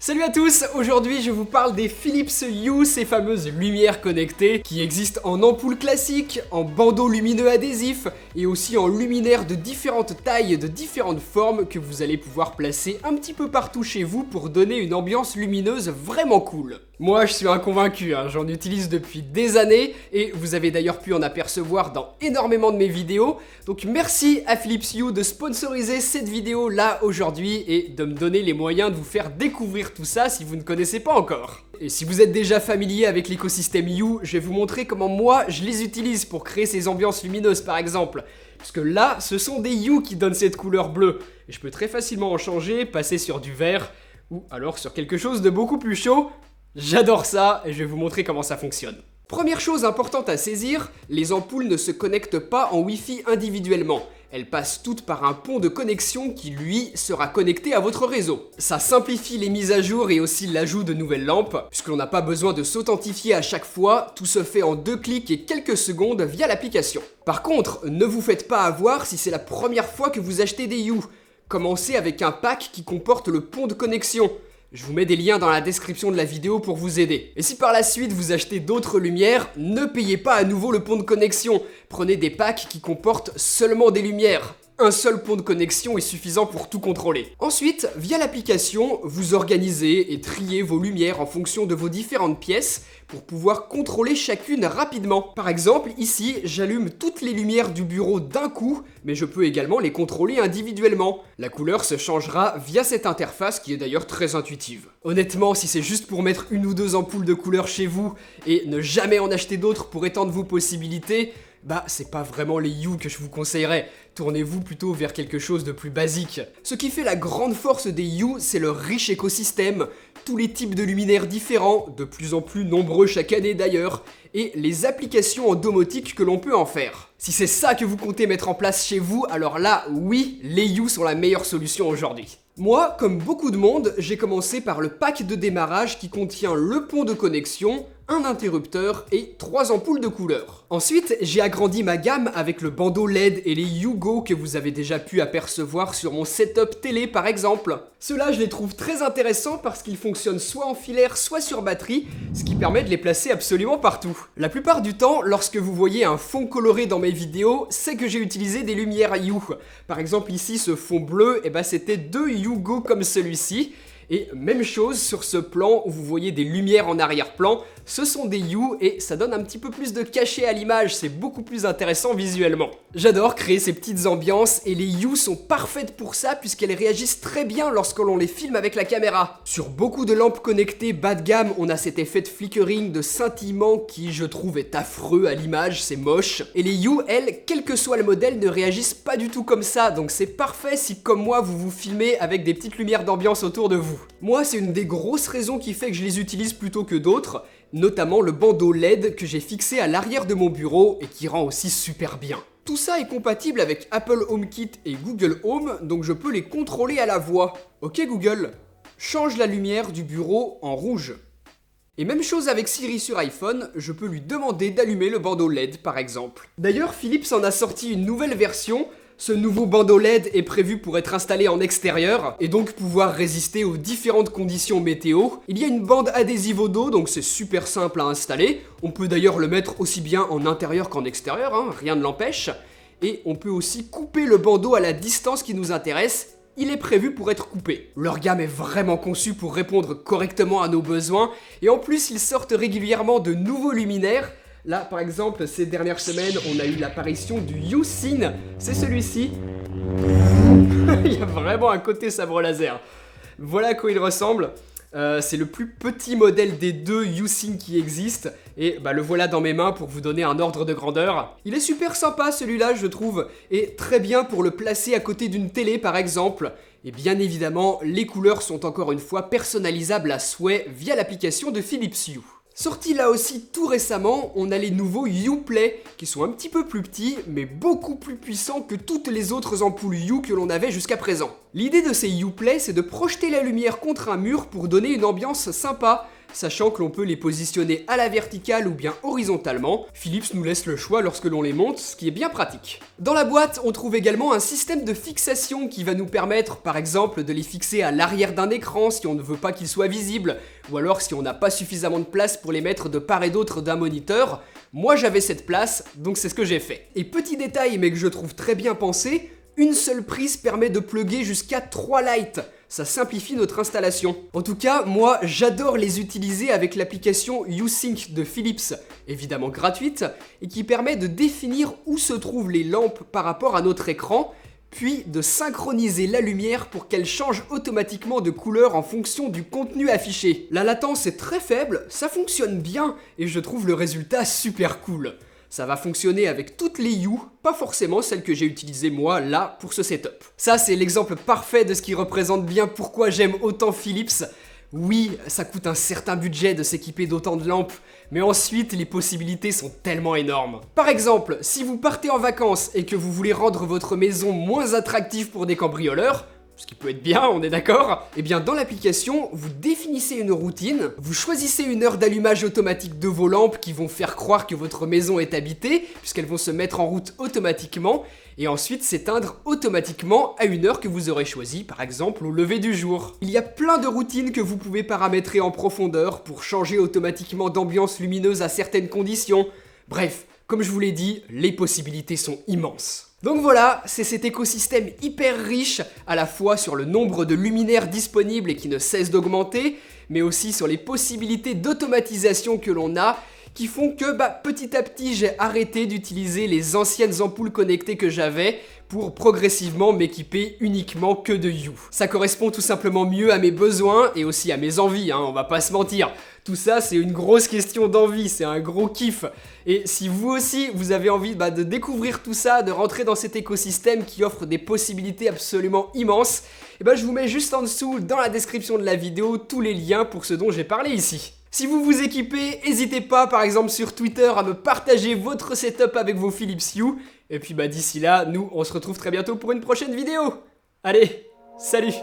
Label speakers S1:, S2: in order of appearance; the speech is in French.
S1: Salut à tous, aujourd'hui je vous parle des Philips Hue, ces fameuses lumières connectées qui existent en ampoule classique, en bandeaux lumineux adhésifs et aussi en luminaires de différentes tailles et de différentes formes que vous allez pouvoir placer un petit peu partout chez vous pour donner une ambiance lumineuse vraiment cool. Moi je suis un convaincu, j'en utilise depuis des années et vous avez d'ailleurs pu en apercevoir dans énormément de mes vidéos. Donc merci à Philips Hue de sponsoriser cette vidéo là aujourd'hui et de me donner les moyens de vous faire découvrir tout ça si vous ne connaissez pas encore. Et si vous êtes déjà familier avec l'écosystème Hue, je vais vous montrer comment moi je les utilise pour créer ces ambiances lumineuses par exemple. Puisque là, ce sont des Hue qui donnent cette couleur bleue. Et je peux très facilement en changer, passer sur du vert ou alors sur quelque chose de beaucoup plus chaud. J'adore ça et je vais vous montrer comment ça fonctionne. Première chose importante à saisir, les ampoules ne se connectent pas en Wi-Fi individuellement. Elles passent toutes par un pont de connexion qui, lui, sera connecté à votre réseau. Ça simplifie les mises à jour et aussi l'ajout de nouvelles lampes, puisque l'on n'a pas besoin de s'authentifier à chaque fois, tout se fait en 2 clics et quelques secondes via l'application. Par contre, ne vous faites pas avoir si c'est la première fois que vous achetez des Hue. Commencez avec un pack qui comporte le pont de connexion. Je vous mets des liens dans la description de la vidéo pour vous aider. Et si par la suite vous achetez d'autres lumières, ne payez pas à nouveau le pont de connexion. Prenez des packs qui comportent seulement des lumières. Un seul pont de connexion est suffisant pour tout contrôler. Ensuite, via l'application, vous organisez et triez vos lumières en fonction de vos différentes pièces pour pouvoir contrôler chacune rapidement. Par exemple, ici, j'allume toutes les lumières du bureau d'un coup, mais je peux également les contrôler individuellement. La couleur se changera via cette interface qui est d'ailleurs très intuitive. Honnêtement, si c'est juste pour mettre 1 ou 2 ampoules de couleur chez vous et ne jamais en acheter d'autres pour étendre vos possibilités, c'est pas vraiment les Hue que je vous conseillerais. Tournez-vous plutôt vers quelque chose de plus basique. Ce qui fait la grande force des Hue, c'est leur riche écosystème, tous les types de luminaires différents, de plus en plus nombreux chaque année d'ailleurs, et les applications en domotique que l'on peut en faire. Si c'est ça que vous comptez mettre en place chez vous, alors là, oui, les Hue sont la meilleure solution aujourd'hui. Moi, comme beaucoup de monde, j'ai commencé par le pack de démarrage qui contient le pont de connexion, un interrupteur et 3 ampoules de couleur. Ensuite, j'ai agrandi ma gamme avec le bandeau LED et les Hue Go que vous avez déjà pu apercevoir sur mon setup télé par exemple. Ceux-là, je les trouve très intéressants parce qu'ils fonctionnent soit en filaire, soit sur batterie, ce qui permet de les placer absolument partout. La plupart du temps, lorsque vous voyez un fond coloré dans mes vidéos, c'est que j'ai utilisé des lumières Hue. Par exemple ici, ce fond bleu, c'était 2 Hue Go comme celui-ci. Et même chose sur ce plan où vous voyez des lumières en arrière-plan, ce sont des Hue et ça donne un petit peu plus de cachet à l'image, c'est beaucoup plus intéressant visuellement. J'adore créer ces petites ambiances et les Hue sont parfaites pour ça puisqu'elles réagissent très bien lorsque l'on les filme avec la caméra. Sur beaucoup de lampes connectées bas de gamme, on a cet effet de flickering, de scintillement qui je trouve est affreux à l'image, c'est moche. Et les Hue, elles, quel que soit le modèle, ne réagissent pas du tout comme ça, donc c'est parfait si comme moi vous vous filmez avec des petites lumières d'ambiance autour de vous. Moi, c'est une des grosses raisons qui fait que je les utilise plutôt que d'autres, notamment le bandeau LED que j'ai fixé à l'arrière de mon bureau et qui rend aussi super bien. Tout ça est compatible avec Apple HomeKit et Google Home, donc je peux les contrôler à la voix. Ok Google, change la lumière du bureau en rouge. Et même chose avec Siri sur iPhone, je peux lui demander d'allumer le bandeau LED par exemple. D'ailleurs, Philips en a sorti une nouvelle version. Ce nouveau bandeau LED est prévu pour être installé en extérieur et donc pouvoir résister aux différentes conditions météo. Il y a une bande adhésive au dos, donc c'est super simple à installer. On peut d'ailleurs le mettre aussi bien en intérieur qu'en extérieur, rien ne l'empêche. Et on peut aussi couper le bandeau à la distance qui nous intéresse. Il est prévu pour être coupé. Leur gamme est vraiment conçue pour répondre correctement à nos besoins et en plus ils sortent régulièrement de nouveaux luminaires. Là, par exemple, ces dernières semaines, on a eu l'apparition du Hue Cine. C'est celui-ci. Il y a vraiment un côté sabre laser. Voilà à quoi il ressemble. C'est le plus petit modèle des 2 Hue Cine qui existent. Et le voilà dans mes mains pour vous donner un ordre de grandeur. Il est super sympa celui-là, je trouve. Et très bien pour le placer à côté d'une télé, par exemple. Et bien évidemment, les couleurs sont encore une fois personnalisables à souhait via l'application de Philips Hue. Sorti là aussi tout récemment, on a les nouveaux Uplay qui sont un petit peu plus petits mais beaucoup plus puissants que toutes les autres ampoules Hue que l'on avait jusqu'à présent. L'idée de ces Uplay, c'est de projeter la lumière contre un mur pour donner une ambiance sympa. sachant que l'on peut les positionner à la verticale ou bien horizontalement. Philips nous laisse le choix lorsque l'on les monte, ce qui est bien pratique. Dans la boîte, on trouve également un système de fixation qui va nous permettre, par exemple, de les fixer à l'arrière d'un écran si on ne veut pas qu'ils soient visibles, ou alors si on n'a pas suffisamment de place pour les mettre de part et d'autre d'un moniteur. Moi j'avais cette place, donc c'est ce que j'ai fait. Et petit détail mais que je trouve très bien pensé, une seule prise permet de plugger jusqu'à 3 lights. Ça simplifie notre installation. En tout cas, moi j'adore les utiliser avec l'application YouSync de Philips, évidemment gratuite, et qui permet de définir où se trouvent les lampes par rapport à notre écran, puis de synchroniser la lumière pour qu'elle change automatiquement de couleur en fonction du contenu affiché. La latence est très faible, ça fonctionne bien, et je trouve le résultat super cool. Ça va fonctionner avec toutes les Hue, pas forcément celles que j'ai utilisées moi là pour ce setup. Ça c'est l'exemple parfait de ce qui représente bien pourquoi j'aime autant Philips. Oui, ça coûte un certain budget de s'équiper d'autant de lampes, mais ensuite les possibilités sont tellement énormes. Par exemple, si vous partez en vacances et que vous voulez rendre votre maison moins attractive pour des cambrioleurs, ce qui peut être bien, on est d'accord? Eh bien dans l'application, vous définissez une routine, vous choisissez une heure d'allumage automatique de vos lampes qui vont faire croire que votre maison est habitée, puisqu'elles vont se mettre en route automatiquement, et ensuite s'éteindre automatiquement à une heure que vous aurez choisie, par exemple au lever du jour. Il y a plein de routines que vous pouvez paramétrer en profondeur pour changer automatiquement d'ambiance lumineuse à certaines conditions. Bref, comme je vous l'ai dit, les possibilités sont immenses. Donc voilà, c'est cet écosystème hyper riche, à la fois sur le nombre de luminaires disponibles et qui ne cesse d'augmenter, mais aussi sur les possibilités d'automatisation que l'on a, qui font que petit à petit j'ai arrêté d'utiliser les anciennes ampoules connectées que j'avais pour progressivement m'équiper uniquement que de Hue. Ça correspond tout simplement mieux à mes besoins et aussi à mes envies, on va pas se mentir. Tout ça c'est une grosse question d'envie, c'est un gros kiff. Et si vous aussi vous avez envie de découvrir tout ça, de rentrer dans cet écosystème qui offre des possibilités absolument immenses, je vous mets juste en dessous dans la description de la vidéo tous les liens pour ce dont j'ai parlé ici. Si vous vous équipez, n'hésitez pas par exemple sur Twitter à me partager votre setup avec vos Philips Hue. Et puis d'ici là, nous on se retrouve très bientôt pour une prochaine vidéo. Allez, salut!